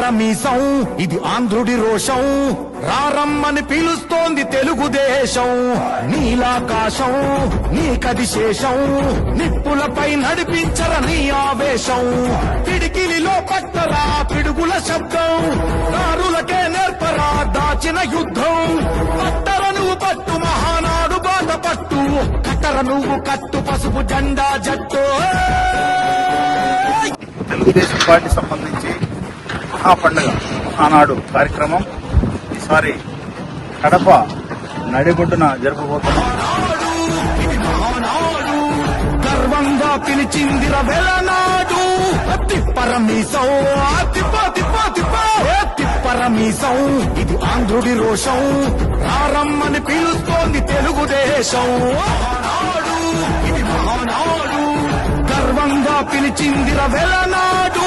తిప్పరమీసం ఇది ఆంధ్రుడి రోషం, రారమ్మని పిలుస్తోంది తెలుగుదేశం. నీలాకాశం నీకది శేషం, నిప్పులపై నడిపించర నీ ఆవేశం. పిడికిలిలో పట్టరా పిడుగుల శబ్దం, దారులకే నేర్పరా దాచిన యుద్ధం. పట్టర నువ్వు పట్టు మహానాడు బాట పట్టు, కట్టర నువ్వు కట్టు పసుపు జెండా జట్టు. తెలుగుదేశం పార్టీ సంబంధించి మహాపండుగ ఆనాడు కార్యక్రమం ఈసారి కడప నడిబొడ్డున జరపబోతున్నాం. గర్వంగా పిలిచిందిర వెలనాడు, తిప్పరమీసం తిప్పరమీసం ఇది ఆంధ్రుడి రోషం, రారమ్మని పిలుస్తోంది తెలుగుదేశం. ఇది మహానాడు గర్వంగా పిలిచిందిర వెలనాడు.